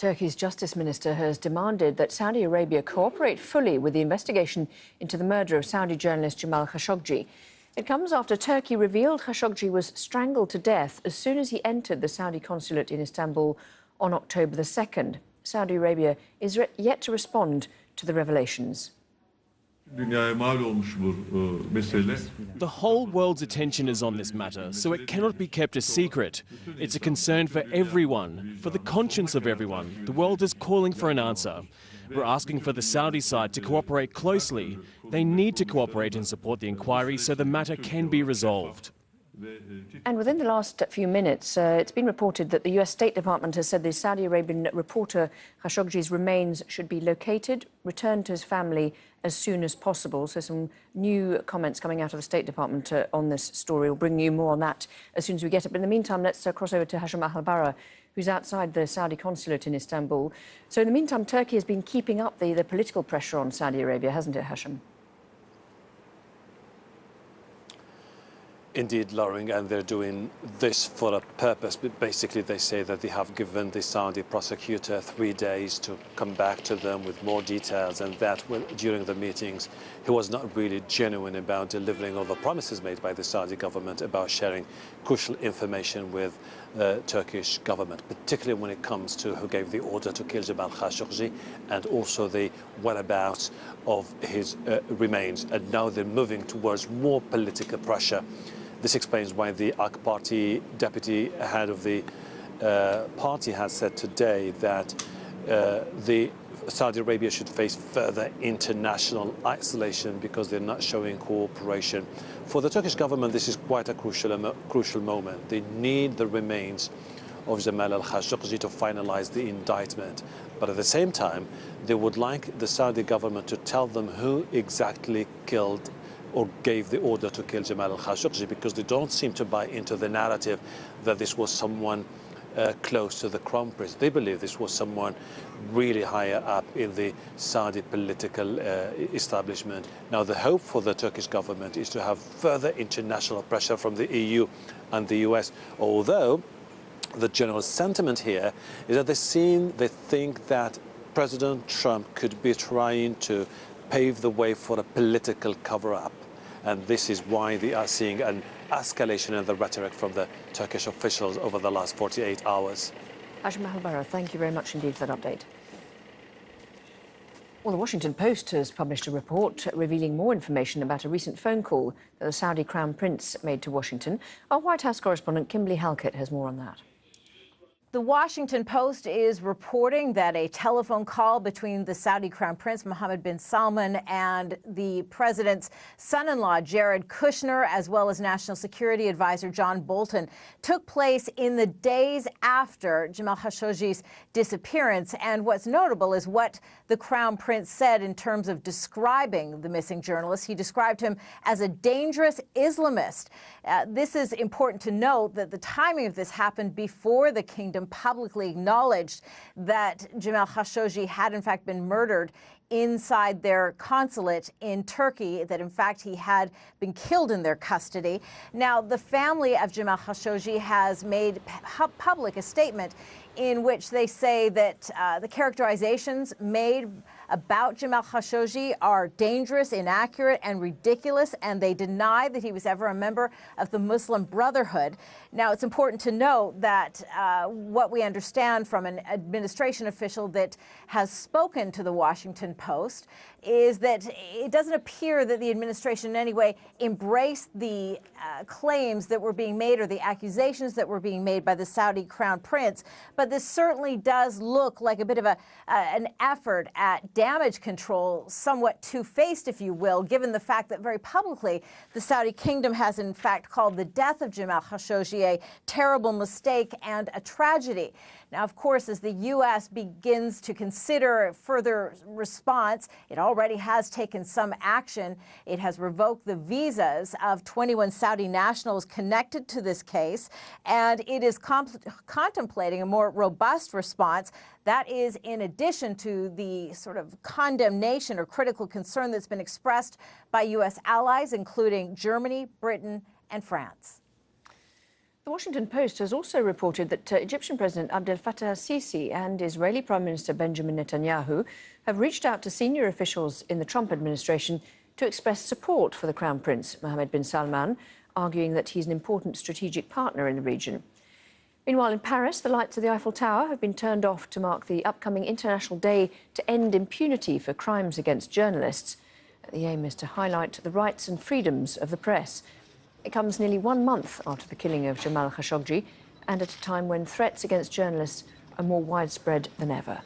Turkey's Justice Minister has demanded that Saudi Arabia cooperate fully with the investigation into the murder of Saudi journalist Jamal Khashoggi. It comes after Turkey revealed Khashoggi was strangled to death as soon as he entered the Saudi consulate in Istanbul on October the 2nd. Saudi Arabia is yet to respond to the revelations. The whole world's attention is on this matter, so it cannot be kept a secret. It's a concern for everyone, for the conscience of everyone. The world is calling for an answer. We're asking for the Saudi side to cooperate closely. They need to cooperate and support the inquiry so the matter can be resolved. And within the last few minutes, it's been reported that the US State Department has said the Saudi Arabian reporter Khashoggi's remains should be located, returned to his family as soon as possible. So some new comments coming out of the State Department on this story. We'll bring you more on that as soon as we get it. But in the meantime, let's cross over to Hashim Al-Bara, who's outside the Saudi consulate in Istanbul. So in the meantime, Turkey has been keeping up the political pressure on Saudi Arabia, hasn't it, Hashim? Indeed, Lauren, and they're doing this for a purpose. But basically, they say that they have given the Saudi prosecutor 3 days to come back to them with more details, and that during the meetings, he was not really genuine about delivering all the promises made by the Saudi government about sharing crucial information with the Turkish government, particularly when it comes to who gave the order to kill Jamal Khashoggi and also the whereabouts of his remains. And now they're moving towards more political pressure. This explains why the AK party deputy head of the party has said today that the Saudi Arabia should face further international isolation because they're not showing cooperation. For the Turkish government, this is quite a crucial moment. They need the remains of Jamal al-Khashoggi to finalize the indictment. But at the same time, they would like the Saudi government to tell them who exactly killed or gave the order to kill Jamal al-Khashoggi, because they don't seem to buy into the narrative that this was someone close to the crown prince. They believe this was someone really higher up in the Saudi political establishment. Now, the hope for the Turkish government is to have further international pressure from the EU and the US, although the general sentiment here is that they think that President Trump could be trying to pave the way for a political cover-up. And this is why they are seeing an escalation in the rhetoric from the Turkish officials over the last 48 hours. Hashim Al-Bara, thank you very much indeed for that update. Well, the Washington Post has published a report revealing more information about a recent phone call that the Saudi Crown Prince made to Washington. Our White House correspondent Kimberly Halkett has more on that. The Washington Post is reporting that a telephone call between the Saudi Crown Prince Mohammed bin Salman and the president's son-in-law Jared Kushner, as well as National Security Advisor John Bolton, took place in the days after Jamal Khashoggi's disappearance. And what's notable is what the Crown Prince said in terms of describing the missing journalist. He described him as a dangerous Islamist. This is important to note that the timing of this happened before the kingdom publicly acknowledged that Jamal Khashoggi had in fact been murdered inside their consulate in Turkey, that in fact he had been killed in their custody. Now, the family of Jamal Khashoggi has made public a statement in which they say that the characterizations made about Jamal Khashoggi are dangerous, inaccurate, and ridiculous, and they deny that he was ever a member of the Muslim Brotherhood. Now, it's important to note that what we understand from an administration official that has spoken to the Washington Post is that it doesn't appear that the administration in any way embraced the claims that were being made or the accusations that were being made by the Saudi Crown Prince. But this certainly does look like a bit of an effort at damage control, somewhat two-faced, if you will, given the fact that very publicly the Saudi kingdom has in fact called the death of Jamal Khashoggi a terrible mistake and a tragedy. Now, of course, as the U.S. begins to consider further response, it already has taken some action. It has revoked the visas of 21 Saudi nationals connected to this case, and it is contemplating a more robust response. That is in addition to the sort of condemnation or critical concern that's been expressed by U.S. allies, including Germany, Britain, and France. The Washington Post has also reported that Egyptian President Abdel Fattah al-Sisi and Israeli Prime Minister Benjamin Netanyahu have reached out to senior officials in the Trump administration to express support for the Crown Prince, Mohammed bin Salman, arguing that he's an important strategic partner in the region. Meanwhile, in Paris, the lights of the Eiffel Tower have been turned off to mark the upcoming International Day to End Impunity for Crimes Against Journalists. The aim is to highlight the rights and freedoms of the press. It comes nearly 1 month after the killing of Jamal Khashoggi and at a time when threats against journalists are more widespread than ever.